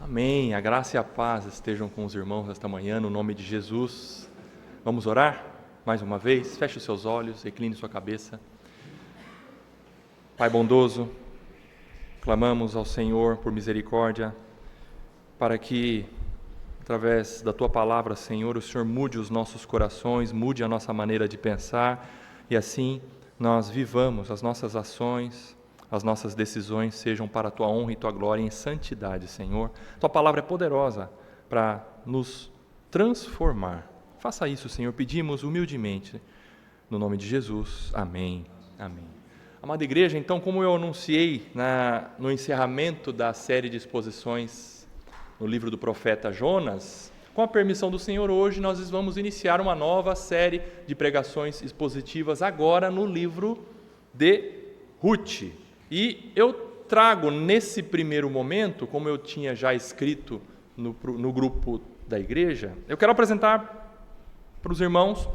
Amém. A graça e a paz estejam com os irmãos esta manhã, no nome de Jesus. Vamos orar mais uma vez? Feche os seus olhos, recline sua cabeça. Pai bondoso, clamamos ao Senhor por misericórdia, para que, através da Tua palavra, Senhor, o Senhor mude os nossos corações, mude a nossa maneira de pensar, e assim nós vivamos as nossas ações, as nossas decisões sejam para a Tua honra e Tua glória em santidade, Senhor. Tua palavra é poderosa para nos transformar. Faça isso, Senhor, pedimos humildemente, no nome de Jesus. Amém. Amém. Amada igreja, então, como eu anunciei no encerramento da série de exposições no livro do profeta Jonas, com a permissão do Senhor, hoje nós vamos iniciar uma nova série de pregações expositivas, agora no livro de Ruth. E eu trago nesse primeiro momento, como eu tinha já escrito no grupo da igreja, eu quero apresentar para os irmãos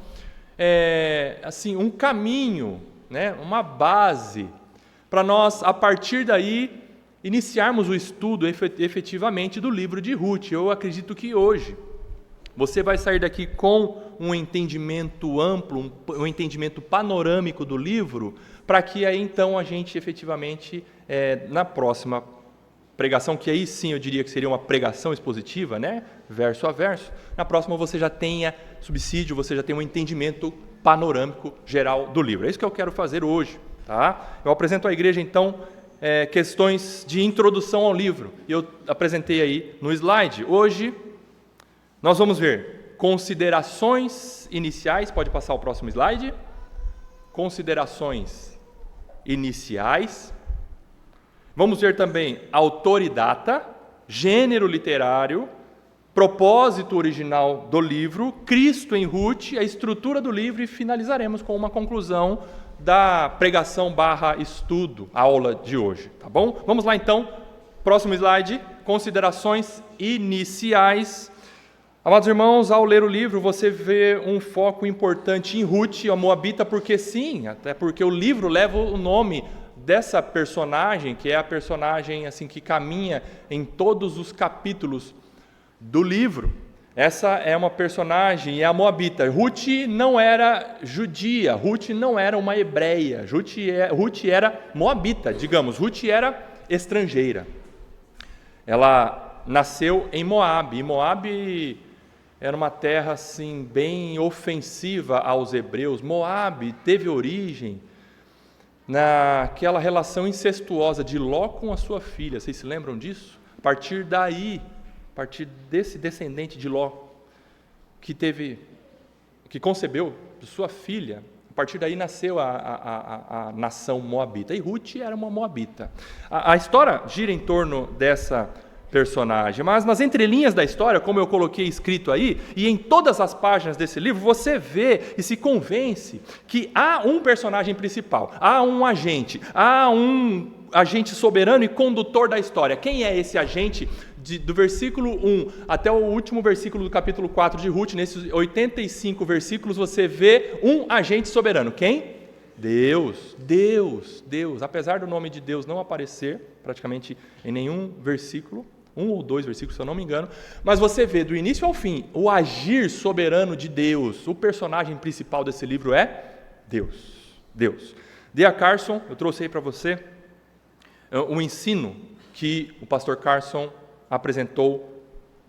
assim, um caminho, uma base, para nós, a partir daí, iniciarmos o estudo efetivamente do livro de Ruth. Eu acredito que hoje você vai sair daqui com um entendimento amplo, um entendimento panorâmico do livro, para que aí então a gente efetivamente, na próxima pregação, que aí sim eu diria que seria uma pregação expositiva, verso a verso, na próxima você já tenha subsídio, você já tenha um entendimento panorâmico geral do livro. É isso que eu quero fazer hoje. Tá? Eu apresento à igreja então questões de introdução ao livro, e eu apresentei aí no slide. Hoje nós vamos ver considerações iniciais, pode passar o próximo slide, considerações iniciais, vamos ver também autor e data, gênero literário, propósito original do livro, Cristo em Ruth, a estrutura do livro, e finalizaremos com uma conclusão da pregação / estudo, aula de hoje, tá bom? Vamos lá então, próximo slide, considerações iniciais. Amados irmãos, ao ler o livro, você vê um foco importante em Ruth, a Moabita, porque sim, até porque o livro leva o nome dessa personagem, que é a personagem assim que caminha em todos os capítulos do livro. Essa é uma personagem, é a Moabita. Ruth não era judia, Ruth não era uma hebreia, Ruth era moabita, digamos, Ruth era estrangeira. Ela nasceu em Moabe, e Moabe era uma terra assim, bem ofensiva aos hebreus. Moabe teve origem naquela relação incestuosa de Ló com a sua filha. Vocês se lembram disso? A partir desse descendente de Ló, que concebeu sua filha, a partir daí nasceu a nação moabita. E Ruth era uma moabita. A história gira em torno dessa personagem, mas nas entrelinhas da história, como eu coloquei escrito aí, e em todas as páginas desse livro, você vê e se convence que há um personagem principal, há um agente soberano e condutor da história. Quem é esse agente? Do versículo 1 até o último versículo do capítulo 4 de Ruth, nesses 85 versículos, você vê um agente soberano. Quem? Deus. Apesar do nome de Deus não aparecer praticamente em nenhum versículo, 1 ou 2 versículos, se eu não me engano, mas você vê do início ao fim o agir soberano de Deus. O personagem principal desse livro é Deus. D.A. Carson, eu trouxe aí para você um ensino que o pastor Carson apresentou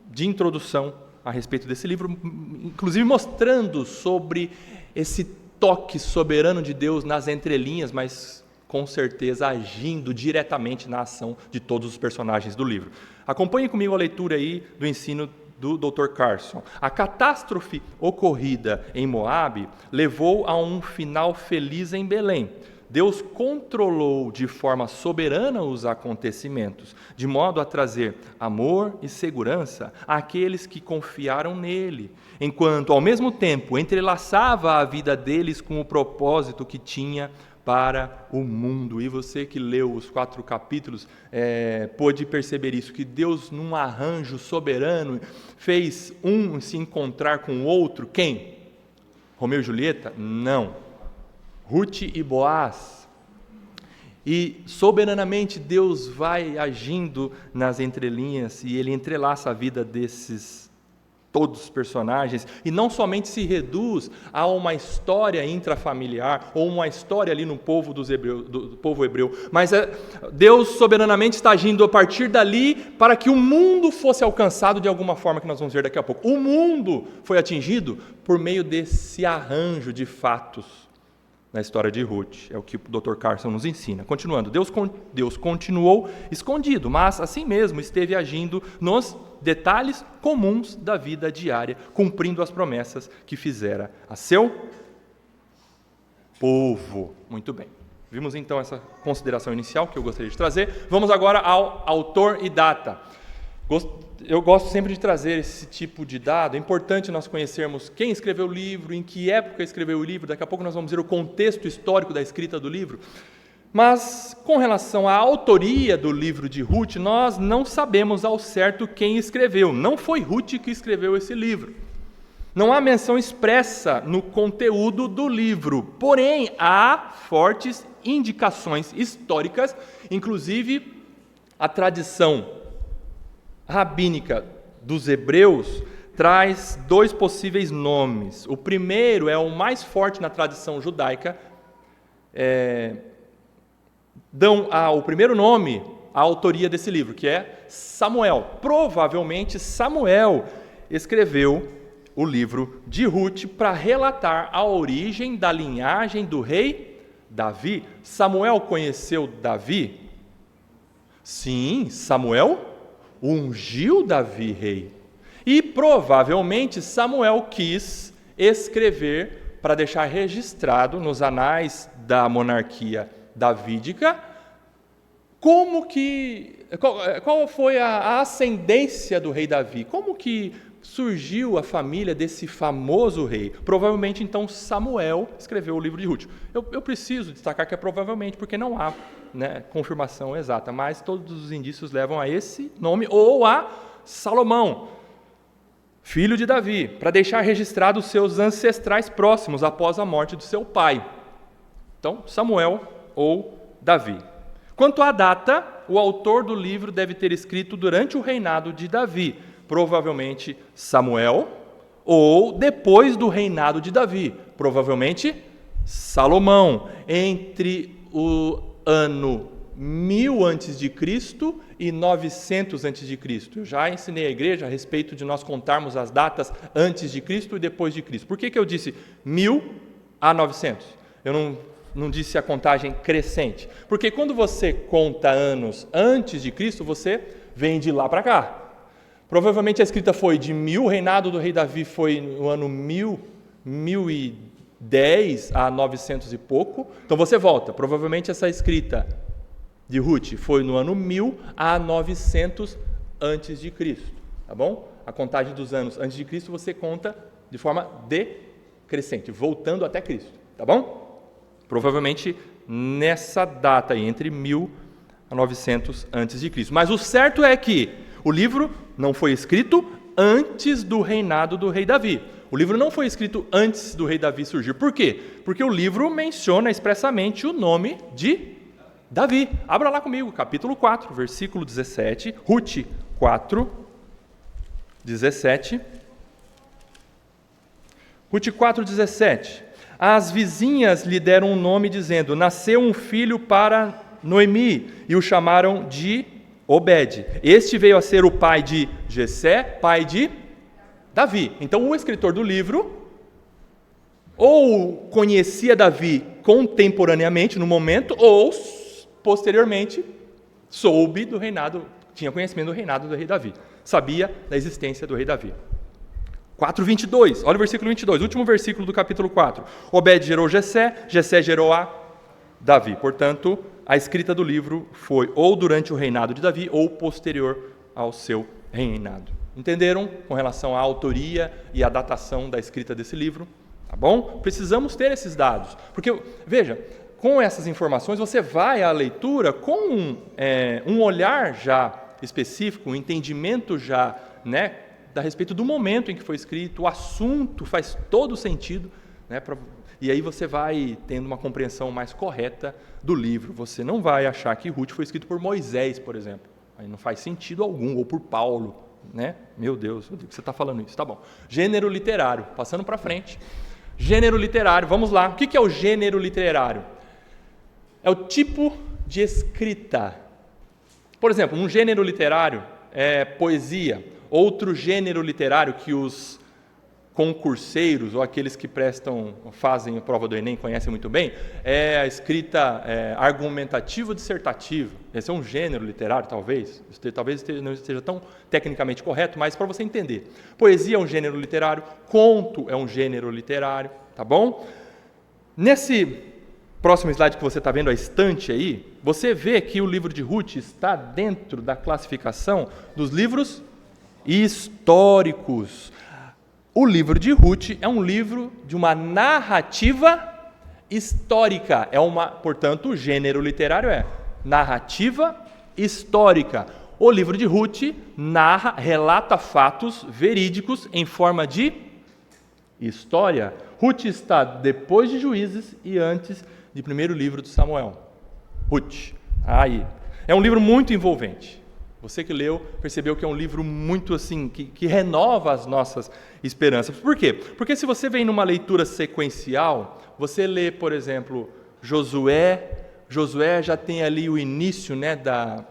de introdução a respeito desse livro, inclusive mostrando sobre esse toque soberano de Deus nas entrelinhas, mas com certeza agindo diretamente na ação de todos os personagens do livro. Acompanhe comigo a leitura aí do ensino do Dr. Carson. A catástrofe ocorrida em Moabe levou a um final feliz em Belém. Deus controlou de forma soberana os acontecimentos, de modo a trazer amor e segurança àqueles que confiaram nele, enquanto, ao mesmo tempo, entrelaçava a vida deles com o propósito que tinha para o mundo. E você que leu os 4 capítulos pôde perceber isso, que Deus, num arranjo soberano, fez um se encontrar com o outro. Quem? Romeu e Julieta? Não. Ruth e Boaz. E soberanamente Deus vai agindo nas entrelinhas e Ele entrelaça a vida desses todos os personagens, e não somente se reduz a uma história intrafamiliar ou uma história ali no povo do povo hebreu, mas Deus soberanamente está agindo a partir dali para que o mundo fosse alcançado de alguma forma, que nós vamos ver daqui a pouco. O mundo foi atingido por meio desse arranjo de fatos na história de Ruth. É o que o Dr. Carson nos ensina. Continuando, Deus continuou escondido, mas assim mesmo esteve agindo nos detalhes comuns da vida diária, cumprindo as promessas que fizera a seu povo. Muito bem. Vimos então essa consideração inicial que eu gostaria de trazer. Vamos agora ao autor e data. Eu gosto sempre de trazer esse tipo de dado. É importante nós conhecermos quem escreveu o livro, em que época escreveu o livro. Daqui a pouco nós vamos ver o contexto histórico da escrita do livro. Mas, com relação à autoria do livro de Ruth, nós não sabemos ao certo quem escreveu. Não foi Ruth que escreveu esse livro. Não há menção expressa no conteúdo do livro. Porém, há fortes indicações históricas, inclusive a tradição rabínica dos hebreus traz dois possíveis nomes. O primeiro é o mais forte na tradição judaica. Dão o primeiro nome à autoria desse livro, que é Samuel. Provavelmente Samuel escreveu o livro de Ruth para relatar a origem da linhagem do rei Davi. Samuel conheceu Davi? Sim, Samuel ungiu Davi rei. E provavelmente Samuel quis escrever para deixar registrado nos anais da monarquia davídica qual foi a ascendência do rei Davi, como que surgiu a família desse famoso rei. Provavelmente então Samuel escreveu o livro de Ruth. Eu preciso destacar que é provavelmente, porque não há confirmação exata, mas todos os indícios levam a esse nome, ou a Salomão, filho de Davi, para deixar registrado os seus ancestrais próximos após a morte do seu pai. Então, Samuel ou Davi. Quanto à data, o autor do livro deve ter escrito durante o reinado de Davi, provavelmente Samuel, ou depois do reinado de Davi, provavelmente Salomão, entre o ano 1000 a.C. e 900 a.C. Eu já ensinei à igreja a respeito de nós contarmos as datas antes de Cristo e depois de Cristo. Por que eu disse 1000 a 900? Eu não disse a contagem crescente. Porque quando você conta anos antes de Cristo, você vem de lá para cá. Provavelmente a escrita foi de 1000, o reinado do rei Davi foi no ano 1010 a 900 e pouco. Então você volta. Provavelmente essa escrita de Ruth foi no ano 1000 a 900 antes de Cristo. Tá bom? A contagem dos anos antes de Cristo você conta de forma decrescente, voltando até Cristo. Tá bom? Provavelmente nessa data aí, entre 1000 a 900 a.C. Mas o certo é que o livro não foi escrito antes do reinado do rei Davi. O livro não foi escrito antes do rei Davi surgir. Por quê? Porque o livro menciona expressamente o nome de Davi. Abra lá comigo, capítulo 4, versículo 17. Ruth 4, 17. Ruth 4, 17. As vizinhas lhe deram um nome, dizendo: nasceu um filho para Noemi, e o chamaram de Obed. Este veio a ser o pai de Jessé, pai de Davi. Então, o escritor do livro ou conhecia Davi contemporaneamente, no momento, ou posteriormente soube do reinado, tinha conhecimento do reinado do rei Davi. Sabia da existência do rei Davi. 4:22, olha o versículo 22, último versículo do capítulo 4. Obed gerou Jessé, Jessé gerou a Davi. Portanto, a escrita do livro foi ou durante o reinado de Davi ou posterior ao seu reinado. Entenderam com relação à autoria e à datação da escrita desse livro? Tá bom? Precisamos ter esses dados. Porque, veja, com essas informações você vai à leitura com um olhar já específico, um entendimento já, a respeito do momento em que foi escrito, o assunto faz todo sentido, e aí você vai tendo uma compreensão mais correta do livro. Você não vai achar que Ruth foi escrito por Moisés, por exemplo. Aí não faz sentido algum, ou por Paulo, né? Meu Deus, o que você está falando isso? Tá bom. Gênero literário, passando para frente. Gênero literário, vamos lá. O que é o gênero literário? É o tipo de escrita. Por exemplo, um gênero literário é poesia. Outro gênero literário que os concurseiros ou aqueles que fazem a prova do Enem conhecem muito bem é a escrita argumentativo-dissertativa. Esse é um gênero literário, talvez. Talvez não esteja tão tecnicamente correto, mas para você entender. Poesia é um gênero literário, conto é um gênero literário, tá bom? Nesse próximo slide que você está vendo, a estante aí, você vê que o livro de Ruth está dentro da classificação dos livros históricos. O livro de Ruth é um livro de uma narrativa histórica. Portanto, o gênero literário é narrativa histórica. O livro de Ruth relata fatos verídicos em forma de história. Ruth está depois de Juízes e antes de primeiro livro de Samuel. Ruth. Aí. É um livro muito envolvente. Você que leu, percebeu que é um livro muito assim, que renova as nossas esperanças. Por quê? Porque se você vem numa leitura sequencial, você lê, por exemplo, Josué já tem ali o início, né, da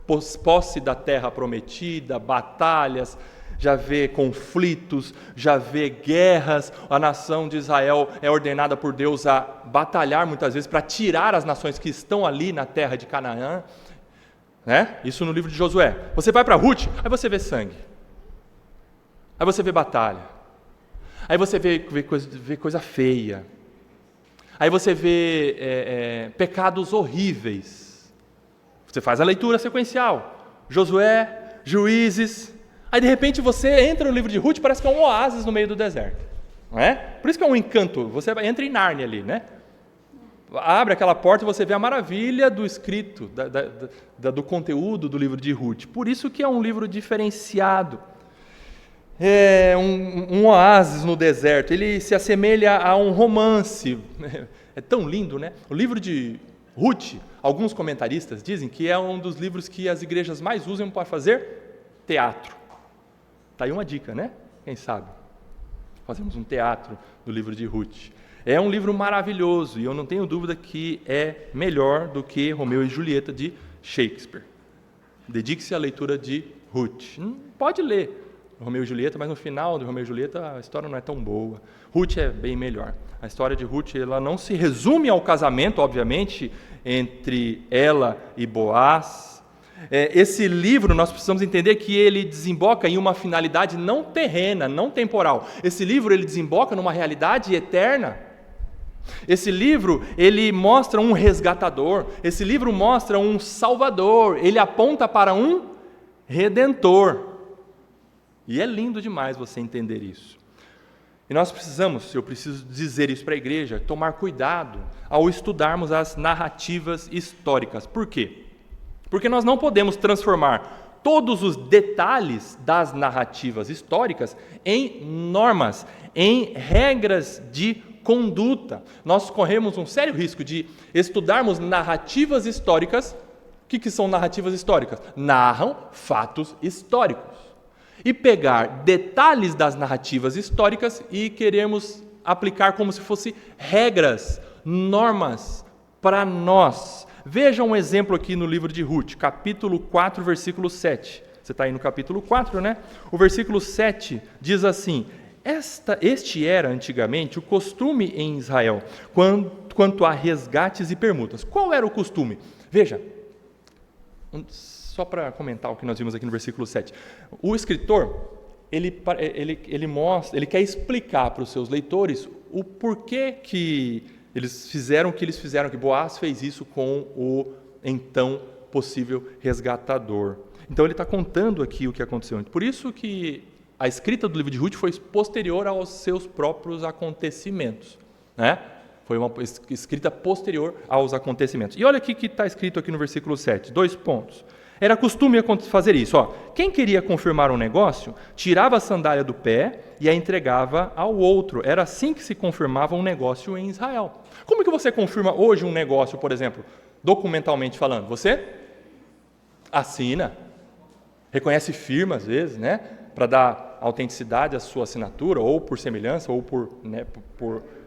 posse da terra prometida, batalhas, já vê conflitos, já vê guerras. A nação de Israel é ordenada por Deus a batalhar muitas vezes para tirar as nações que estão ali na terra de Canaã. Né? Isso no livro de Josué. Você vai para Ruth, aí você vê sangue. Aí você vê batalha. Aí você vê coisa feia. Aí você vê pecados horríveis. Você faz a leitura sequencial. Josué, Juízes. Aí de repente você entra no livro de Ruth, parece que é um oásis no meio do deserto. Não é? Por isso que é um encanto. Você entra em Nárnia ali, né? Abre aquela porta e você vê a maravilha do escrito, do conteúdo do livro de Ruth. Por isso que é um livro diferenciado. É um oásis no deserto. Ele se assemelha a um romance. É tão lindo, né? O livro de Ruth, alguns comentaristas dizem que é um dos livros que as igrejas mais usam para fazer teatro. Está aí uma dica, né? Quem sabe? Fazemos um teatro do livro de Ruth. É um livro maravilhoso e eu não tenho dúvida que é melhor do que Romeu e Julieta de Shakespeare. Dedique-se à leitura de Ruth. Pode ler Romeu e Julieta, mas no final de Romeu e Julieta a história não é tão boa. Ruth é bem melhor. A história de Ruth ela não se resume ao casamento, obviamente, entre ela e Boaz. Esse livro, nós precisamos entender que ele desemboca em uma finalidade não terrena, não temporal. Esse livro ele desemboca numa realidade eterna. Esse livro, ele mostra um resgatador, esse livro mostra um salvador, ele aponta para um redentor. E é lindo demais você entender isso. E nós eu preciso dizer isso para a igreja, tomar cuidado ao estudarmos as narrativas históricas. Por quê? Porque nós não podemos transformar todos os detalhes das narrativas históricas em normas, em regras de conduta. Nós corremos um sério risco de estudarmos narrativas históricas. O que são narrativas históricas? Narram fatos históricos. E pegar detalhes das narrativas históricas e queremos aplicar como se fossem regras, normas para nós. Veja um exemplo aqui no livro de Ruth, capítulo 4, versículo 7. Você está aí no capítulo 4, né? O versículo 7 diz assim: Este era, antigamente, o costume em Israel, quanto a resgates e permutas. Qual era o costume? Veja, só para comentar o que nós vimos aqui no versículo 7. O escritor, ele quer explicar para os seus leitores o porquê que eles fizeram o que eles fizeram, que Boaz fez isso com o então possível resgatador. Então ele está contando aqui o que aconteceu. Por isso que a escrita do livro de Ruth foi posterior aos seus próprios acontecimentos, né? Foi uma escrita posterior aos acontecimentos. E olha o que está escrito aqui no versículo 7, 2 pontos. Era costume fazer isso. Quem queria confirmar um negócio, tirava a sandália do pé e a entregava ao outro. Era assim que se confirmava um negócio em Israel. Como que você confirma hoje um negócio, por exemplo, documentalmente falando? Você assina, reconhece firma às vezes, né, para dar autenticidade à sua assinatura, ou por semelhança, ou por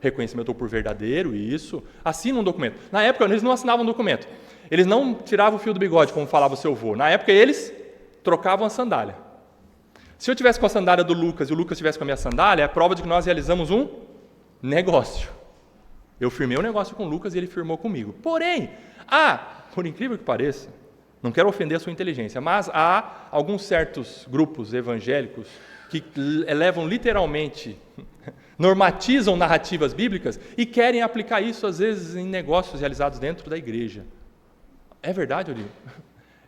reconhecimento, ou por verdadeiro, isso. Assina um documento. Na época, eles não assinavam um documento. Eles não tiravam o fio do bigode, como falava o seu avô. Na época, eles trocavam a sandália. Se eu tivesse com a sandália do Lucas e o Lucas tivesse com a minha sandália, é a prova de que nós realizamos um negócio. Eu firmei um negócio com o Lucas e ele firmou comigo. Porém, por incrível que pareça, não quero ofender a sua inteligência, mas há alguns certos grupos evangélicos que levam literalmente, normatizam narrativas bíblicas e querem aplicar isso, às vezes, em negócios realizados dentro da igreja. É verdade, Olívio?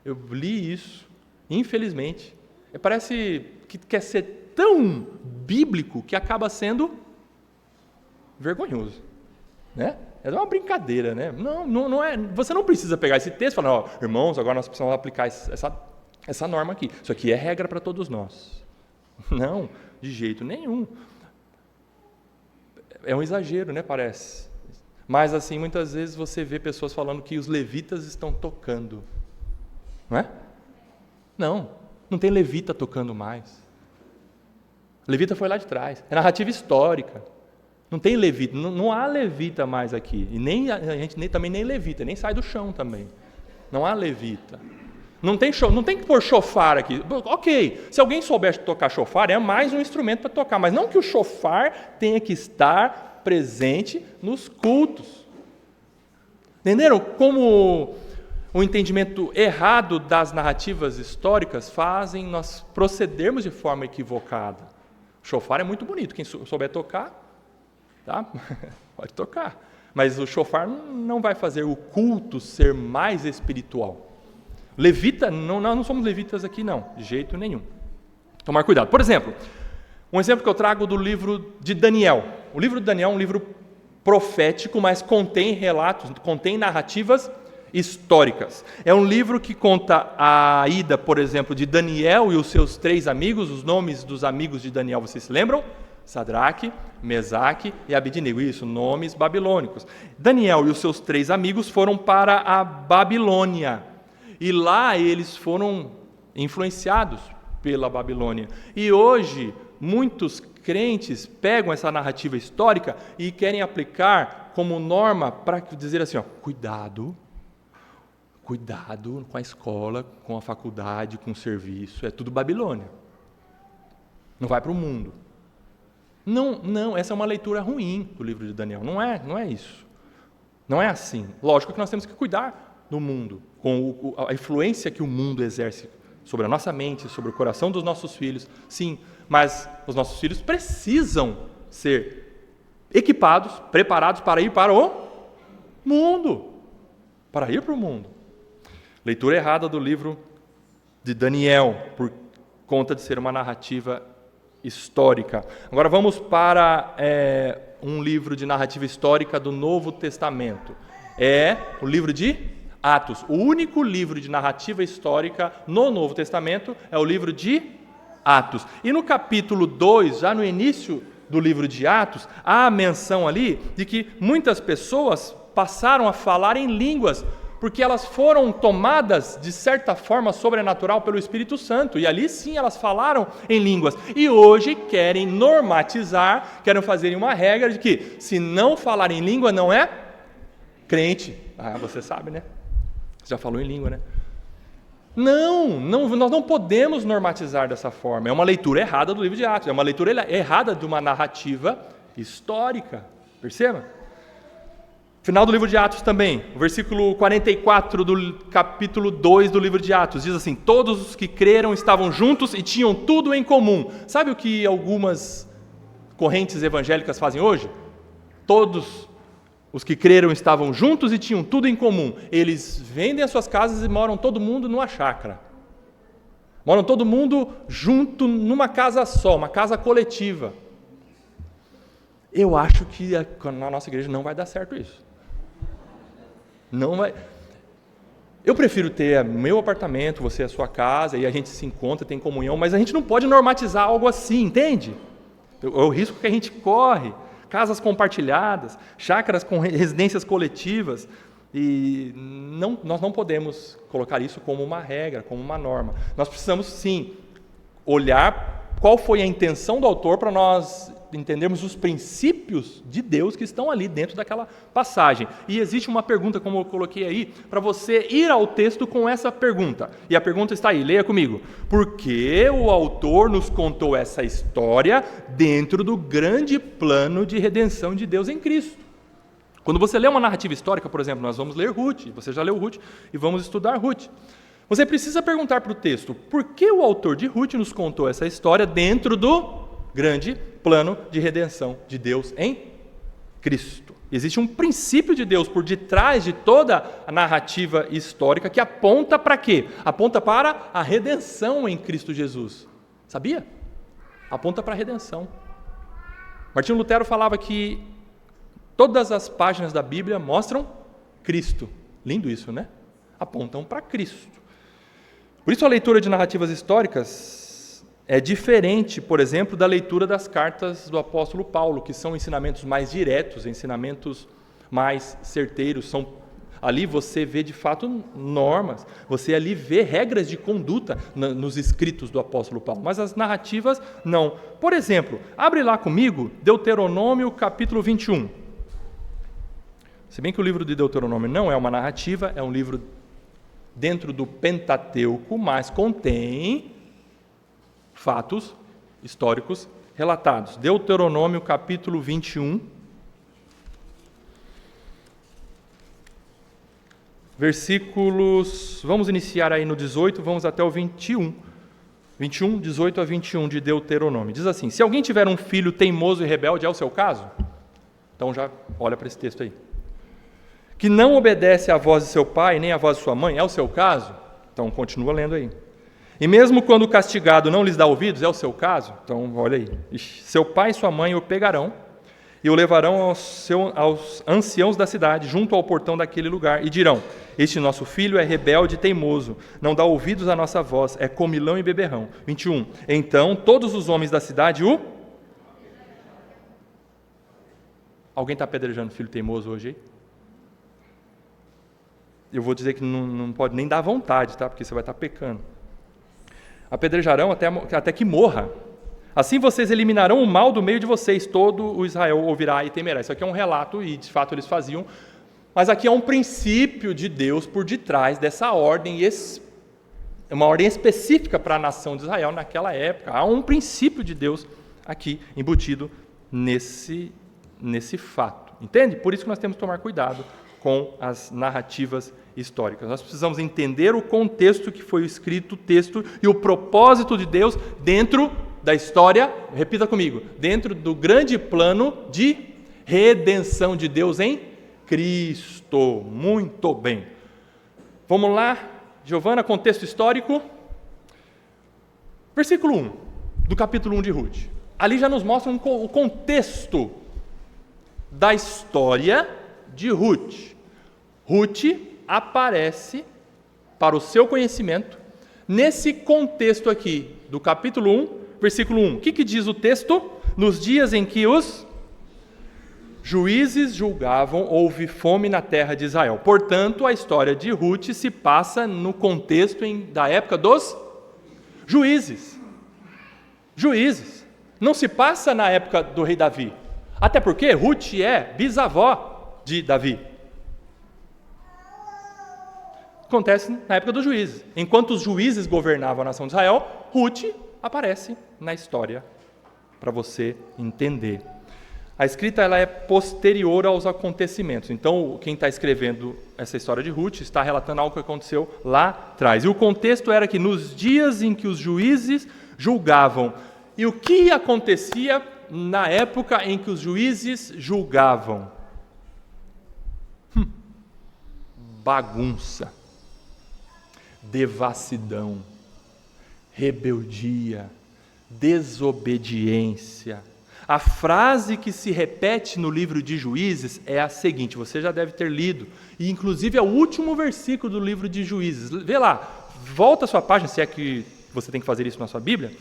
Eu li isso, infelizmente. Parece que quer ser tão bíblico que acaba sendo vergonhoso, né? É uma brincadeira, né? Não é. Você não precisa pegar esse texto e falar, irmãos, agora nós precisamos aplicar essa norma aqui. Isso aqui é regra para todos nós. Não, de jeito nenhum. É um exagero, né? Parece. Mas, assim, muitas vezes você vê pessoas falando que os levitas estão tocando. Não é? Não tem levita tocando mais. Levita foi lá de trás. É narrativa histórica. Não tem levita, não há levita mais aqui. E nem a gente também nem levita, nem sai do chão também. Não há levita. Não tem que pôr chofar aqui. Ok, se alguém souber tocar chofar, é mais um instrumento para tocar, mas não que o chofar tenha que estar presente nos cultos. Entenderam como o entendimento errado das narrativas históricas fazem nós procedermos de forma equivocada? O chofar é muito bonito, quem souber tocar, tá? Pode tocar. Mas o chofar não vai fazer o culto ser mais espiritual. Levita, não somos levitas aqui não, de jeito nenhum. Tomar cuidado. Por exemplo, um exemplo que eu trago do livro de Daniel. O livro de Daniel é um livro profético, mas contém relatos, contém narrativas históricas. É um livro que conta a ida, por exemplo, de Daniel e os seus 3 amigos. Os nomes dos amigos de Daniel, vocês se lembram? Sadraque, Mesaque e Abednego. Isso, nomes babilônicos. Daniel e os seus 3 amigos foram para a Babilônia. E lá eles foram influenciados pela Babilônia. E hoje, muitos crentes pegam essa narrativa histórica e querem aplicar como norma para dizer assim, cuidado com a escola, com a faculdade, com o serviço, é tudo Babilônia. Não vai para o mundo. Não, essa é uma leitura ruim do livro de Daniel, não é isso. Não é assim. Lógico que nós temos que cuidar do mundo, com a influência que o mundo exerce sobre a nossa mente, sobre o coração dos nossos filhos, sim, mas os nossos filhos precisam ser equipados, preparados para ir para o mundo. Para ir para o mundo. Leitura errada do livro de Daniel, por conta de ser uma narrativa histórica. Agora vamos para um livro de narrativa histórica do Novo Testamento. É o livro de Atos. O único livro de narrativa histórica no Novo Testamento é o livro de Atos. E no capítulo 2, já no início do livro de Atos, há a menção ali de que muitas pessoas passaram a falar em línguas, porque elas foram tomadas, de certa forma, sobrenatural pelo Espírito Santo. E ali sim elas falaram em línguas. E hoje querem normatizar, querem fazer uma regra de que se não falar em língua não é crente. Ah, você sabe, né? Você já falou em língua, né? Não, nós não podemos normatizar dessa forma. É uma leitura errada do livro de Atos. É uma leitura errada de uma narrativa histórica. Perceba? Final do livro de Atos também, o versículo 44 do capítulo 2 do livro de Atos, diz assim, todos os que creram estavam juntos e tinham tudo em comum. Sabe o que algumas correntes evangélicas fazem hoje? Todos os que creram estavam juntos e tinham tudo em comum. Eles vendem as suas casas e moram todo mundo numa chácara. Moram todo mundo junto numa casa só, uma casa coletiva. Eu acho que na nossa igreja não vai dar certo isso. Não vai. Eu prefiro ter meu apartamento, você a sua casa, e a gente se encontra, tem comunhão, mas a gente não pode normatizar algo assim, entende? É o risco que a gente corre. Casas compartilhadas, chácaras com residências coletivas, e nós não podemos colocar isso como uma regra, como uma norma. Nós precisamos, sim, olhar qual foi a intenção do autor para nós entendermos os princípios de Deus que estão ali dentro daquela passagem. E existe uma pergunta, como eu coloquei aí, para você ir ao texto com essa pergunta. E a pergunta está aí, leia comigo. Por que o autor nos contou essa história dentro do grande plano de redenção de Deus em Cristo? Quando você lê uma narrativa histórica, por exemplo, nós vamos ler Ruth, você já leu Ruth, e vamos estudar Ruth. Você precisa perguntar para o texto, por que o autor de Ruth nos contou essa história dentro do grande plano de redenção de Deus em Cristo? Existe um princípio de Deus por detrás de toda a narrativa histórica que aponta para quê? Aponta para a redenção em Cristo Jesus. Sabia? Aponta para a redenção. Martinho Lutero falava que todas as páginas da Bíblia mostram Cristo. Lindo isso, né? Apontam para Cristo. Por isso a leitura de narrativas históricas é diferente, por exemplo, da leitura das cartas do apóstolo Paulo, que são ensinamentos mais diretos, ensinamentos mais certeiros. Ali você vê de fato normas, você ali vê regras de conduta nos escritos do apóstolo Paulo, mas as narrativas não. Por exemplo, abre lá comigo Deuteronômio capítulo 21. Se bem que o livro de Deuteronômio não é uma narrativa, é um livro dentro do Pentateuco, mas contém fatos históricos relatados. Deuteronômio capítulo 21, versículos, vamos iniciar aí no 18, vamos até o 21. 21, 18 a 21 de Deuteronômio. Diz assim: se alguém tiver um filho teimoso e rebelde, é o seu caso? Então já olha para esse texto aí. Que não obedece à voz de seu pai, nem à voz de sua mãe, é o seu caso? Então, continua lendo aí. E mesmo quando o castigado não lhes dá ouvidos, é o seu caso? Então, olha aí. Seu pai e sua mãe o pegarão e o levarão aos anciãos da cidade, junto ao portão daquele lugar, e dirão: este nosso filho é rebelde e teimoso, não dá ouvidos à nossa voz, é comilão e beberrão. 21. Então, todos os homens da cidade o... Alguém está apedrejando filho teimoso hoje aí? Eu vou dizer que não pode nem dar vontade, tá? Porque você vai estar pecando. Apedrejarão até que morra. Assim vocês eliminarão o mal do meio de vocês, todo o Israel ouvirá e temerá. Isso aqui é um relato, e de fato eles faziam, mas aqui é um princípio de Deus por detrás dessa ordem, uma ordem específica para a nação de Israel naquela época. Há um princípio de Deus aqui embutido nesse fato. Entende? Por isso que nós temos que tomar cuidado com as narrativas históricas. Nós precisamos entender o contexto que foi escrito o texto e o propósito de Deus dentro da história, repita comigo, dentro do grande plano de redenção de Deus em Cristo. Muito bem. Vamos lá, Giovana, contexto histórico. Versículo 1 do capítulo 1 de Ruth. Ali já nos mostra o contexto da história de Ruth. Ruth aparece, para o seu conhecimento, nesse contexto aqui, do capítulo 1, versículo 1. O que diz o texto? Nos dias em que os juízes julgavam, houve fome na terra de Israel. Portanto, a história de Ruth se passa no contexto da época dos juízes. Juízes. Não se passa na época do rei Davi. Até porque Ruth é bisavó de Davi. Acontece na época dos juízes. Enquanto os juízes governavam a nação de Israel, Ruth aparece na história, para você entender. A escrita ela é posterior aos acontecimentos. Então, quem está escrevendo essa história de Ruth está relatando algo que aconteceu lá atrás. E o contexto era que nos dias em que os juízes julgavam. E o que acontecia na época em que os juízes julgavam? Bagunça, devassidão, rebeldia, desobediência, A frase que se repete no livro de Juízes é a seguinte, você já deve ter lido, e inclusive é o último versículo do livro de Juízes. Vê lá, volta a sua página, se é que você tem que fazer isso na sua Bíblia.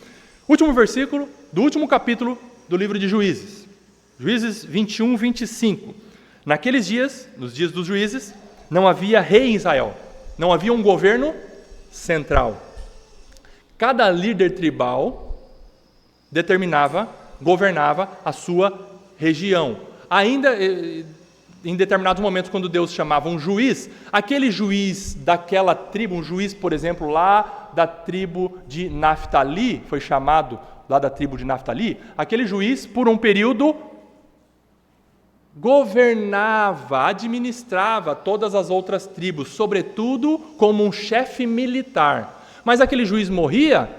Último versículo do último capítulo do livro de Juízes. Juízes 21, 25. Naqueles dias, nos dias dos juízes, não havia rei em Israel, não havia um governo central. Cada líder tribal governava a sua região. Ainda em determinados momentos, quando Deus chamava um juiz, aquele juiz daquela tribo, um juiz, por exemplo, lá da tribo de Naftali, foi chamado lá da tribo de Naftali, aquele juiz, por um período, governava, administrava todas as outras tribos, sobretudo como um chefe militar. Mas aquele juiz morria,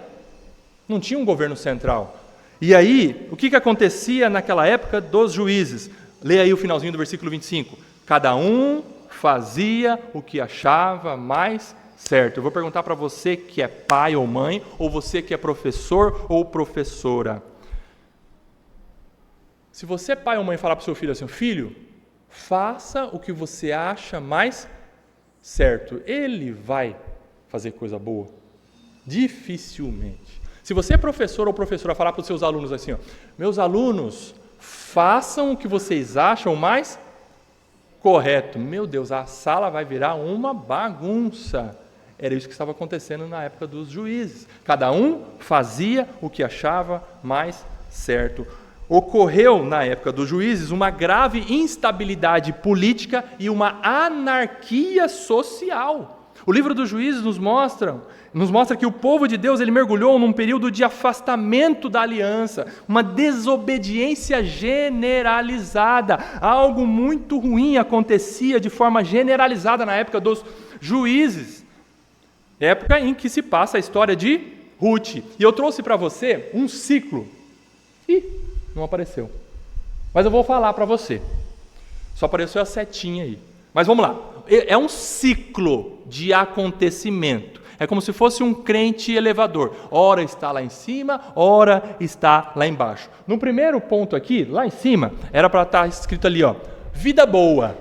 não tinha um governo central. E aí, o que acontecia naquela época dos juízes? Leia aí o finalzinho do versículo 25. Cada um fazia o que achava mais certo. Eu vou perguntar para você que é pai ou mãe, ou você que é professor ou professora. Se você, pai ou mãe, falar para o seu filho assim, filho, faça o que você acha mais certo, ele vai fazer coisa boa? Dificilmente. Se você é professor ou professora, falar para os seus alunos assim, meus alunos, façam o que vocês acham mais correto. Meu Deus, a sala vai virar uma bagunça. Era isso que estava acontecendo na época dos juízes. Cada um fazia o que achava mais certo. Ocorreu, na época dos juízes, uma grave instabilidade política e uma anarquia social. O livro dos Juízes nos mostra que o povo de Deus ele mergulhou num período de afastamento da aliança, uma desobediência generalizada. Algo muito ruim acontecia de forma generalizada na época dos juízes, época em que se passa a história de Ruth. E eu trouxe para você um ciclo. Não apareceu. Mas eu vou falar para você. Só apareceu a setinha aí. Mas vamos lá. É um ciclo de acontecimento. É como se fosse um crente elevador. Ora está lá em cima, ora está lá embaixo. No primeiro ponto aqui, lá em cima, era para estar escrito ali, vida boa.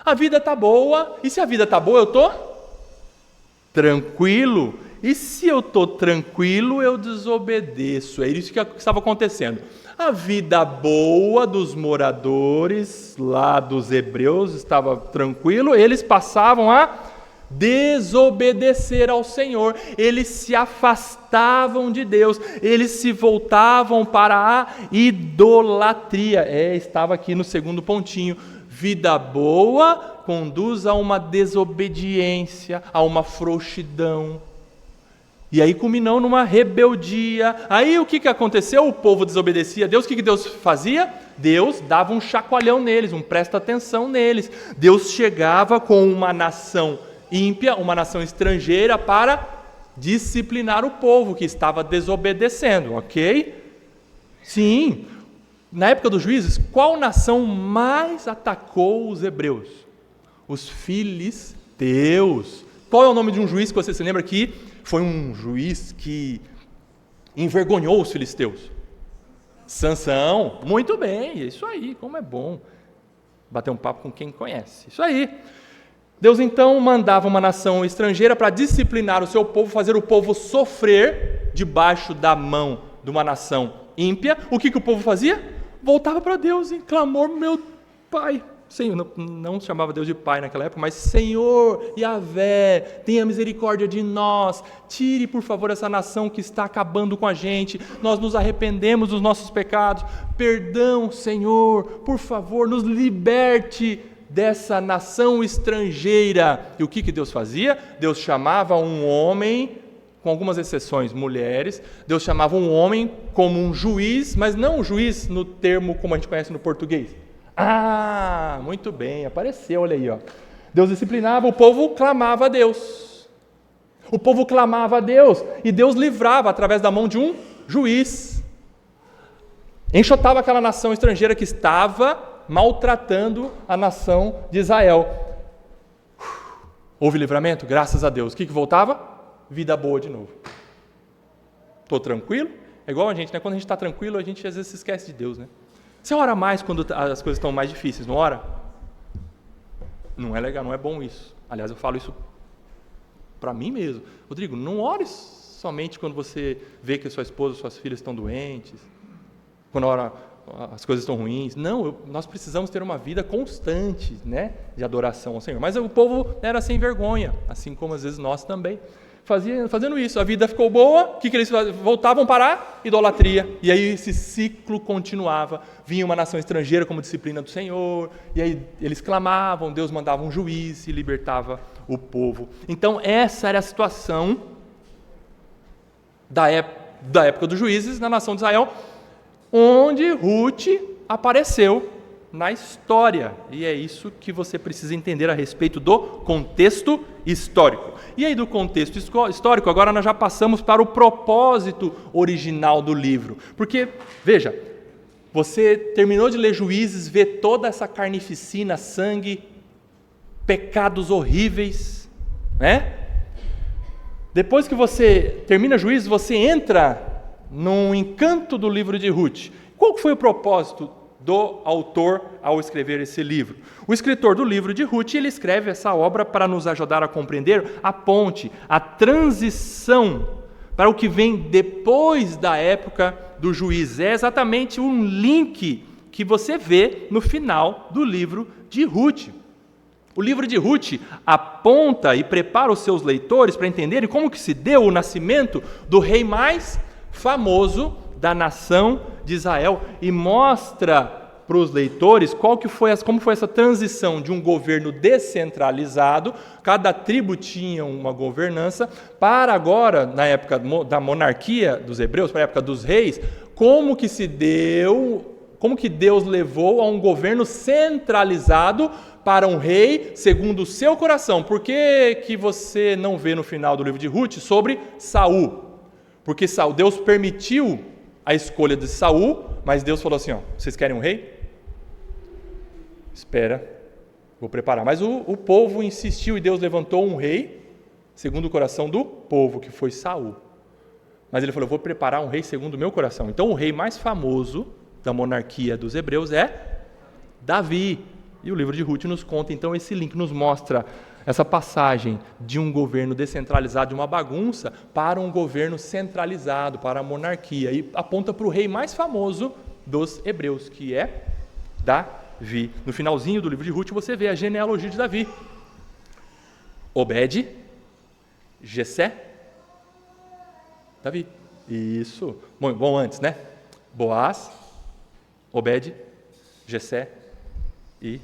A vida está boa, e se a vida está boa, eu estou tranquilo. E se eu estou tranquilo, eu desobedeço. É isso que estava acontecendo. A vida boa dos moradores lá dos hebreus estava tranquilo, eles passavam a desobedecer ao Senhor, eles se afastavam de Deus, eles se voltavam para a idolatria. Estava aqui no segundo pontinho. Vida boa conduz a uma desobediência, a uma frouxidão. E aí culminou numa rebeldia. Aí o que aconteceu? O povo desobedecia a Deus. O que Deus fazia? Deus dava um chacoalhão neles, um presta atenção neles. Deus chegava com uma nação ímpia, uma nação estrangeira, para disciplinar o povo que estava desobedecendo, ok? Sim. Na época dos juízes, qual nação mais atacou os hebreus? Os filisteus. Qual é o nome de um juiz que você se lembra que foi um juiz que envergonhou os filisteus? Sansão. Muito bem, isso aí, como é bom bater um papo com quem conhece. Isso aí. Deus então mandava uma nação estrangeira para disciplinar o seu povo, fazer o povo sofrer debaixo da mão de uma nação ímpia. O que o povo fazia? Voltava para Deus em clamor, meu Pai. Senhor, não chamava Deus de Pai naquela época, mas Senhor, Yahvé, tenha misericórdia de nós, tire por favor essa nação que está acabando com a gente, nós nos arrependemos dos nossos pecados, perdão Senhor, por favor, nos liberte dessa nação estrangeira. E o que Deus fazia? Deus chamava um homem, com algumas exceções, mulheres, Deus chamava um homem como um juiz, mas não um juiz no termo como a gente conhece no português. Ah, muito bem, apareceu, olha aí. Deus disciplinava, o povo clamava a Deus. O povo clamava a Deus e Deus livrava através da mão de um juiz. Enxotava aquela nação estrangeira que estava maltratando a nação de Israel. Houve livramento? Graças a Deus. O que voltava? Vida boa de novo. Estou tranquilo? É igual a gente, né? Quando a gente está tranquilo, a gente às vezes se esquece de Deus, né? Você ora mais quando as coisas estão mais difíceis, não ora? Não é legal, não é bom isso. Aliás, eu falo isso para mim mesmo. Rodrigo, não ore somente quando você vê que sua esposa, suas filhas estão doentes, quando as coisas estão ruins. Não, nós precisamos ter uma vida constante, né, de adoração ao Senhor. Mas o povo era sem vergonha, assim como às vezes nós também. Fazendo isso, a vida ficou boa, o que eles voltavam para a idolatria, e aí esse ciclo continuava, vinha uma nação estrangeira como disciplina do Senhor, e aí eles clamavam, Deus mandava um juiz e libertava o povo. Então essa era a situação da época dos juízes na nação de Israel, onde Ruth apareceu na história, e é isso que você precisa entender a respeito do contexto histórico. E aí do contexto histórico, agora nós já passamos para o propósito original do livro, porque, veja, você terminou de ler Juízes, vê toda essa carnificina, sangue, pecados horríveis, né? Depois que você termina Juízes, você entra no encanto do livro de Ruth. Qual foi o propósito do autor ao escrever esse livro? O escritor do livro de Ruth, ele escreve essa obra para nos ajudar a compreender a ponte, a transição para o que vem depois da época do juiz. É exatamente um link que você vê no final do livro de Ruth. O livro de Ruth aponta e prepara os seus leitores para entenderem como que se deu o nascimento do rei mais famoso da nação de Israel e mostra para os leitores como foi essa transição de um governo descentralizado, cada tribo tinha uma governança, para agora, na época da monarquia dos hebreus, para a época dos reis, como que Deus levou a um governo centralizado para um rei segundo o seu coração. Por que você não vê no final do livro de Ruth sobre Saul? Porque Deus permitiu a escolha de Saul, mas Deus falou assim, vocês querem um rei? Espera, vou preparar. Mas o povo insistiu e Deus levantou um rei, segundo o coração do povo, que foi Saul. Mas ele falou, vou preparar um rei segundo o meu coração. Então o rei mais famoso da monarquia dos hebreus é Davi. E o livro de Ruth nos conta, então, esse link, nos mostra essa passagem de um governo descentralizado, de uma bagunça, para um governo centralizado, para a monarquia, e aponta para o rei mais famoso dos hebreus, que é Davi. No finalzinho do livro de Ruth, você vê a genealogia de Davi. Obed, Jessé, Davi. Isso. Bom, antes, né? Boaz, Obed, Jessé e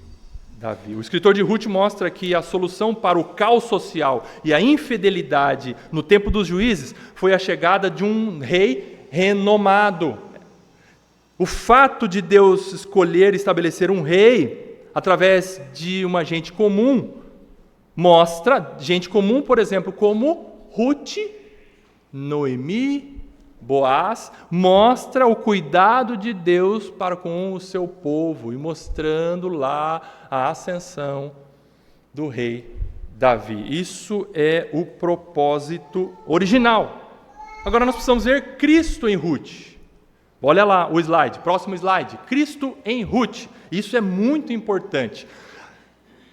Davi. O escritor de Ruth mostra que a solução para o caos social e a infidelidade no tempo dos juízes foi a chegada de um rei renomado. O fato de Deus escolher estabelecer um rei através de uma gente comum mostra, gente comum, por exemplo, como Ruth, Noemi, Boaz, mostra o cuidado de Deus para com o seu povo e mostrando lá a ascensão do rei Davi. Isso é o propósito original. Agora nós precisamos ver Cristo em Ruth. Olha lá o slide, próximo slide. Cristo em Ruth. Isso é muito importante.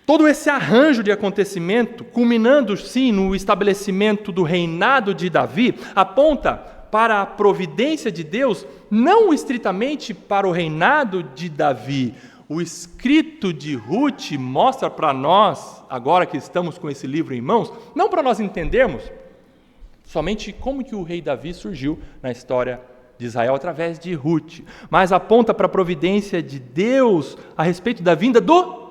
Todo esse arranjo de acontecimento, culminando sim no estabelecimento do reinado de Davi, aponta para a providência de Deus, não estritamente para o reinado de Davi. O escrito de Ruth mostra para nós, agora que estamos com esse livro em mãos, não para nós entendermos somente como que o rei Davi surgiu na história de Israel através de Ruth, mas aponta para a providência de Deus a respeito da vinda do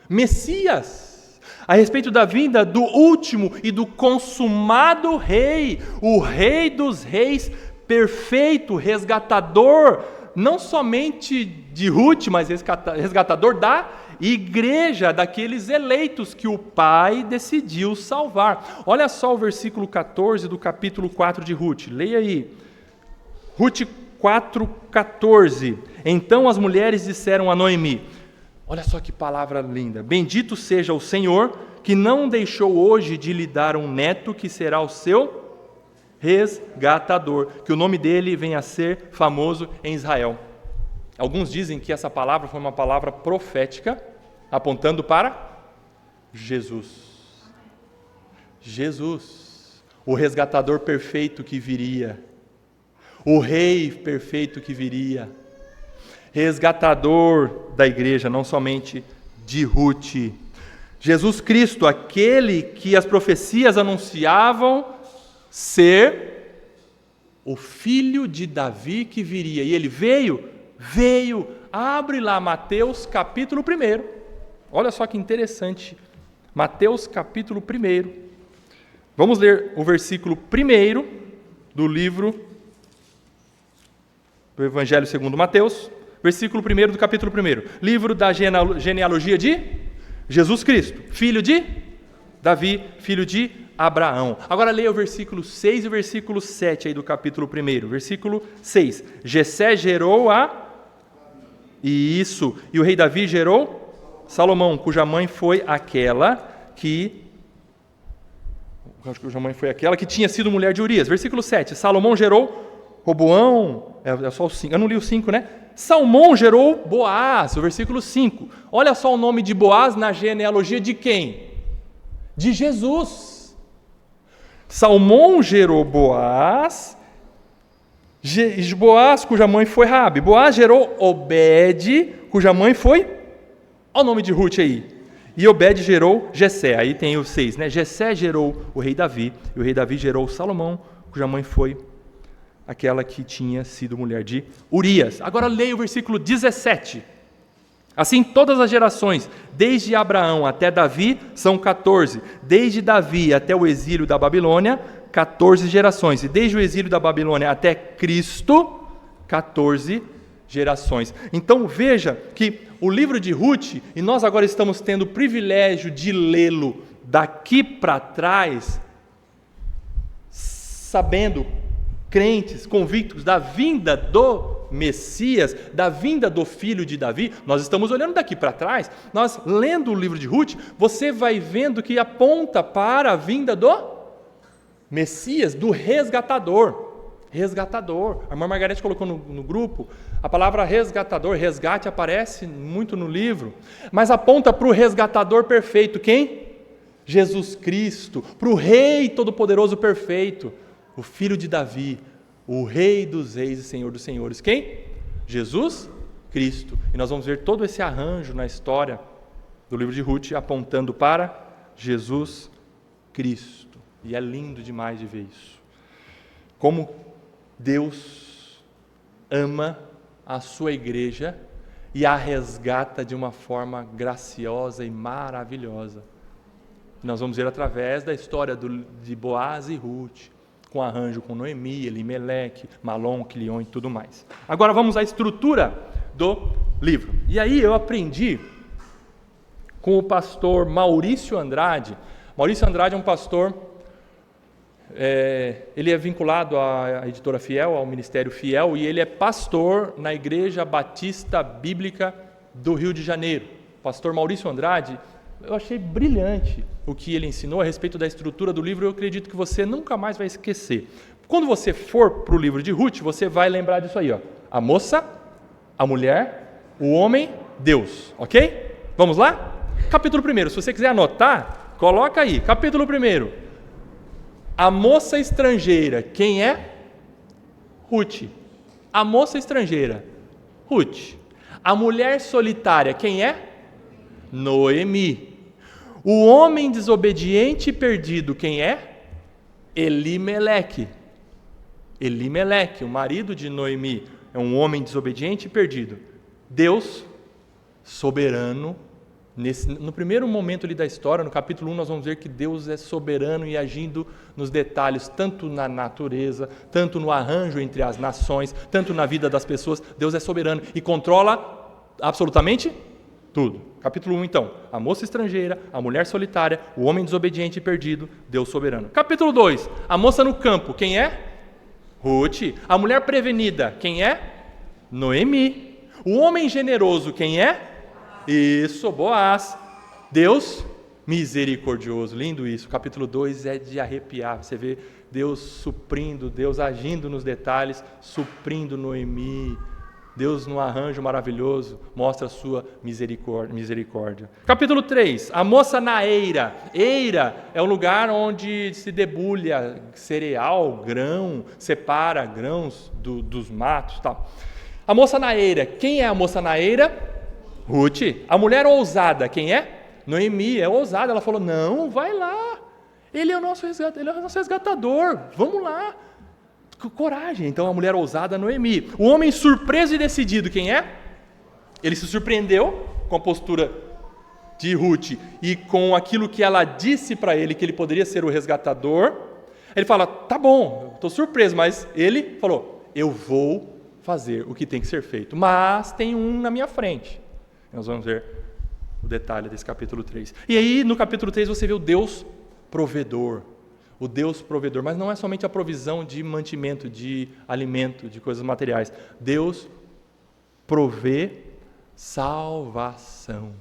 Messias, a respeito da vinda do último e do consumado rei, o rei dos reis, perfeito, resgatador, não somente de Ruth, mas resgatador da igreja, daqueles eleitos que o Pai decidiu salvar. Olha só o versículo 14 do capítulo 4 de Ruth, leia aí. Ruth 4,14. Então as mulheres disseram a Noemi, olha só que palavra linda, bendito seja o Senhor, que não deixou hoje de lhe dar um neto que será o seu resgatador, que o nome dele venha a ser famoso em Israel. Alguns dizem que essa palavra foi uma palavra profética, apontando para Jesus. Jesus, o resgatador perfeito que viria, o rei perfeito que viria, resgatador da igreja, não somente de Ruth. Jesus Cristo, aquele que as profecias anunciavam ser o filho de Davi que viria. E ele veio, abre lá Mateus capítulo 1. Olha só que interessante, Mateus capítulo 1. Vamos ler o versículo 1 do livro do Evangelho segundo Mateus, versículo 1 do capítulo 1. Livro da genealogia de Jesus Cristo, filho de Davi, filho de Abraão. Agora leia o versículo 6 e o versículo 7 aí do capítulo 1. Versículo 6. Jessé gerou e o rei Davi gerou Salomão, cuja mãe foi aquela que tinha sido mulher de Urias. Versículo 7. Salomão gerou Roboão, é só o 5, eu não li o 5, né? Salmão gerou Boaz, o versículo 5. Olha só o nome de Boaz na genealogia de quem? De Jesus. Salmão gerou Boaz, Boaz, cuja mãe foi Raabe. Boaz gerou Obed, cuja mãe foi... Olha o nome de Ruth aí. E Obed gerou Jessé. Aí tem os 6, né? Jessé gerou o rei Davi, e o rei Davi gerou Salomão, cuja mãe foi aquela que tinha sido mulher de Urias. Agora leia o versículo 17. Assim todas as gerações, desde Abraão até Davi, são 14. Desde Davi até o exílio da Babilônia, 14 gerações. E desde o exílio da Babilônia até Cristo, 14 gerações. Então veja que o livro de Ruth, e nós agora estamos tendo o privilégio de lê-lo daqui para trás, sabendo, crentes, convictos da vinda do Messias, da vinda do filho de Davi. Nós estamos olhando daqui para trás, nós lendo o livro de Ruth, você vai vendo que aponta para a vinda do Messias, do resgatador. Resgatador. A irmã Margarete colocou no grupo, a palavra resgatador, resgate aparece muito no livro, mas aponta para o resgatador perfeito. Quem? Jesus Cristo, para o Rei Todo-Poderoso perfeito, o filho de Davi, o Rei dos Reis e Senhor dos Senhores. Quem? Jesus Cristo. E nós vamos ver todo esse arranjo na história do livro de Ruth apontando para Jesus Cristo. E é lindo demais de ver isso. Como Deus ama a sua igreja e a resgata de uma forma graciosa e maravilhosa. Nós vamos ver através da história de Boaz e Ruth, com arranjo com Noemi, Elimeleque, Malom, Quilion e tudo mais. Agora vamos à estrutura do livro. E aí eu aprendi com o pastor Maurício Andrade. Maurício Andrade é um pastor, ele é vinculado à editora Fiel, ao Ministério Fiel, e ele é pastor na Igreja Batista Bíblica do Rio de Janeiro. Pastor Maurício Andrade, eu achei brilhante o que ele ensinou a respeito da estrutura do livro. Eu acredito que você nunca mais vai esquecer. Quando você for para o livro de Ruth, você vai lembrar disso aí, ó. A moça, a mulher, o homem, Deus, ok? Vamos lá? Capítulo 1, se você quiser anotar, coloca aí, capítulo 1. A moça estrangeira, quem é? Ruth. A moça estrangeira, Ruth. A mulher solitária, quem é? Noemi. O homem desobediente e perdido, quem é? Elimeleque. Elimeleque, o marido de Noemi, é um homem desobediente e perdido. Deus, soberano, no primeiro momento ali da história, no capítulo 1, nós vamos ver que Deus é soberano e agindo nos detalhes, tanto na natureza, tanto no arranjo entre as nações, tanto na vida das pessoas. Deus é soberano e controla absolutamente tudo. Capítulo 1, então, a moça estrangeira, a mulher solitária, o homem desobediente e perdido, Deus soberano. Capítulo 2, a moça no campo, quem é? Ruth. A mulher prevenida, quem é? Noemi. O homem generoso, quem é? Isso, Boaz. Deus misericordioso. Lindo isso. O capítulo 2 é de arrepiar. Você vê Deus suprindo, Deus agindo nos detalhes, suprindo Noemi. Deus, num arranjo maravilhoso, mostra a sua misericórdia. Capítulo 3, a moça na eira. Eira é o lugar onde se debulha cereal, grão, separa grãos dos matos. Tal. A moça na eira. Quem é a moça na eira? Ruth. A mulher ousada, quem é? Noemi, é ousada. Ela falou, não, vai lá. Ele é o nosso resgatador. Vamos lá. Coragem. Então a mulher ousada, Noemi. O homem surpreso e decidido, quem é? Ele se surpreendeu com a postura de Ruth e com aquilo que ela disse para ele, que ele poderia ser o resgatador. Ele fala, tá bom, estou surpreso, mas ele falou, eu vou fazer o que tem que ser feito, mas tem um na minha frente. Nós vamos ver o detalhe desse capítulo 3. E aí no capítulo 3 você vê o Deus provedor. O Deus provedor, mas não é somente a provisão de mantimento, de alimento, de coisas materiais. Deus provê salvação.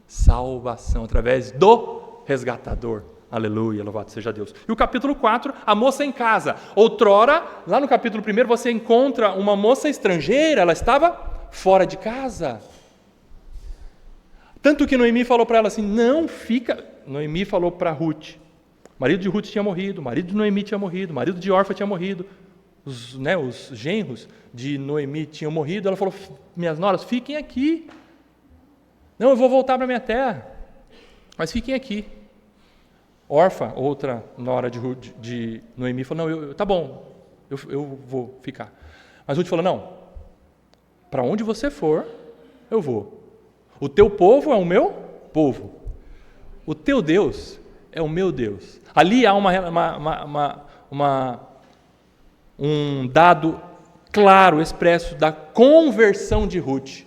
Salvação através do resgatador. Aleluia, louvado seja Deus. E o capítulo 4, a moça em casa. Outrora, lá no capítulo 1, você encontra uma moça estrangeira, ela estava fora de casa. Tanto que Noemi falou para ela assim, não fica... Noemi falou para Ruth, o marido de Ruth tinha morrido, o marido de Noemi tinha morrido, o marido de Orfa tinha morrido, os genros de Noemi tinham morrido. Ela falou, minhas noras, fiquem aqui. Não, eu vou voltar para minha terra, mas fiquem aqui. Orfa, outra nora de Noemi, falou, não, tá bom, eu vou ficar. Mas Ruth falou, não, para onde você for, eu vou. O teu povo é o meu povo. O teu Deus é o meu Deus. Ali há um dado claro, expresso, da conversão de Ruth.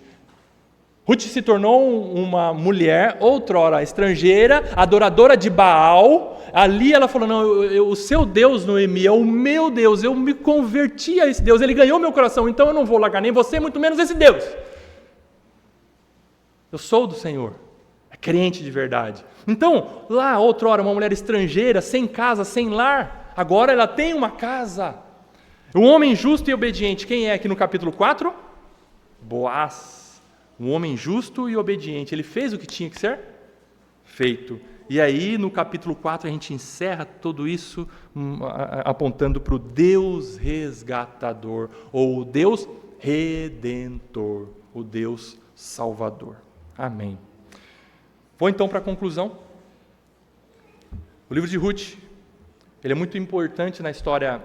Ruth se tornou uma mulher, outrora estrangeira, adoradora de Baal. Ali ela falou, não, o seu Deus, Noemi, é o meu Deus, eu me converti a esse Deus, ele ganhou meu coração, então eu não vou largar nem você, muito menos esse Deus. Eu sou do Senhor. Crente de verdade. Então, lá outrora, uma mulher estrangeira, sem casa, sem lar, agora ela tem uma casa. O homem justo e obediente, quem é aqui no capítulo 4? Boaz. Um homem justo e obediente, ele fez o que tinha que ser feito. E aí, no capítulo 4, a gente encerra tudo isso apontando para o Deus resgatador, ou o Deus redentor, o Deus salvador. Amém. Vou então para a conclusão. O livro de Ruth, ele é muito importante na história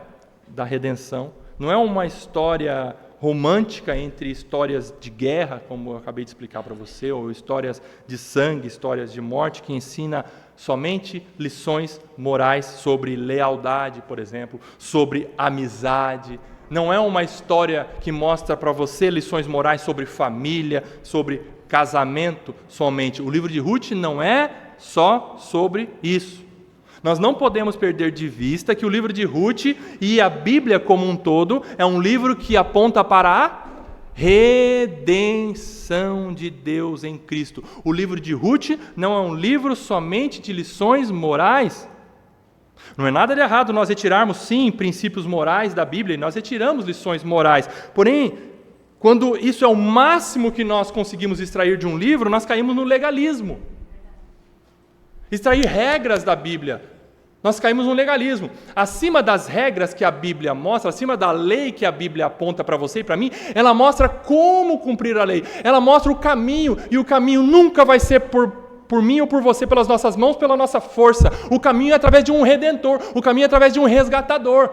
da redenção. Não é uma história romântica entre histórias de guerra, como eu acabei de explicar para você, ou histórias de sangue, histórias de morte, que ensina somente lições morais sobre lealdade, por exemplo, sobre amizade. Não é uma história que mostra para você lições morais sobre família, sobre casamento somente. O livro de Ruth não é só sobre isso. Nós não podemos perder de vista que o livro de Ruth e a Bíblia como um todo é um livro que aponta para a redenção de Deus em Cristo. O livro de Ruth não é um livro somente de lições morais. Não é nada de errado nós retirarmos, sim, princípios morais da Bíblia, e nós retiramos lições morais. Porém, quando isso é o máximo que nós conseguimos extrair de um livro, nós caímos no legalismo. Extrair regras da Bíblia, nós caímos no legalismo. Acima das regras que a Bíblia mostra, acima da lei que a Bíblia aponta para você e para mim, ela mostra como cumprir a lei. Ela mostra o caminho, e o caminho nunca vai ser por mim ou por você, pelas nossas mãos, pela nossa força. O caminho é através de um redentor, o caminho é através de um resgatador.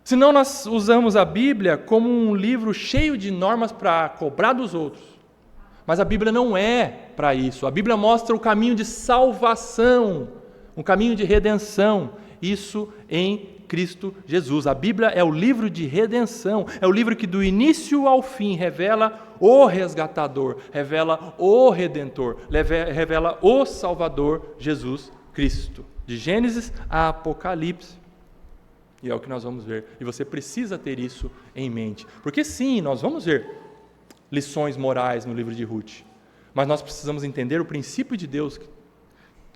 Senão nós usamos a Bíblia como um livro cheio de normas para cobrar dos outros. Mas a Bíblia não é para isso. A Bíblia mostra o caminho de salvação, um caminho de redenção. Isso em Cristo Jesus. A Bíblia é o livro de redenção. É o livro que do início ao fim revela o resgatador, revela o redentor, revela o Salvador Jesus Cristo. De Gênesis a Apocalipse. E é o que nós vamos ver. E você precisa ter isso em mente. Porque sim, nós vamos ver lições morais no livro de Ruth. Mas nós precisamos entender o princípio de Deus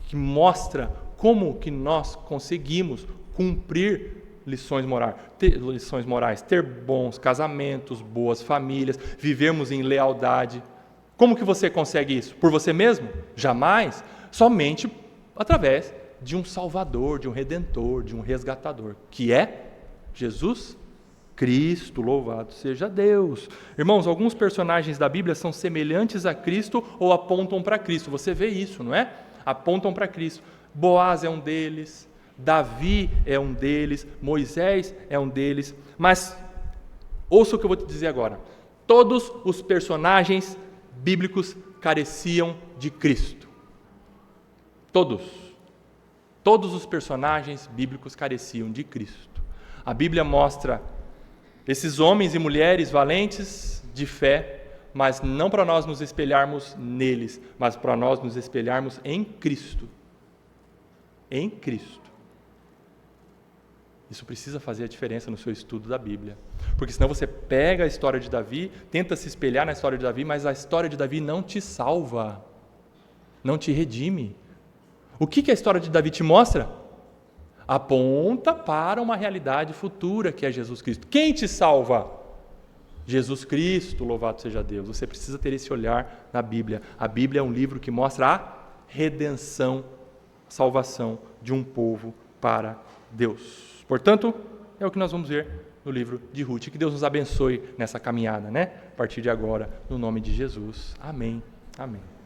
que mostra como que nós conseguimos cumprir lições morais, ter bons casamentos, boas famílias, vivermos em lealdade. Como que você consegue isso? Por você mesmo? Jamais. Somente através de um Salvador, de um Redentor, de um Resgatador, que é Jesus Cristo, louvado seja Deus. Irmãos, alguns personagens da Bíblia são semelhantes a Cristo ou apontam para Cristo. Você vê isso, não é? Apontam para Cristo. Boaz é um deles, Davi é um deles, Moisés é um deles. Mas, ouça o que eu vou te dizer agora. Todos os personagens bíblicos careciam de Cristo. Todos. Todos os personagens bíblicos careciam de Cristo. A Bíblia mostra esses homens e mulheres valentes de fé, mas não para nós nos espelharmos neles, mas para nós nos espelharmos em Cristo. Em Cristo. Isso precisa fazer a diferença no seu estudo da Bíblia. Porque senão você pega a história de Davi, tenta se espelhar na história de Davi, mas a história de Davi não te salva, não te redime. O que a história de Davi te mostra? Aponta para uma realidade futura, que é Jesus Cristo. Quem te salva? Jesus Cristo, louvado seja Deus. Você precisa ter esse olhar na Bíblia. A Bíblia é um livro que mostra a redenção, a salvação de um povo para Deus. Portanto, é o que nós vamos ver no livro de Ruth. Que Deus nos abençoe nessa caminhada, né? A partir de agora, no nome de Jesus. Amém. Amém.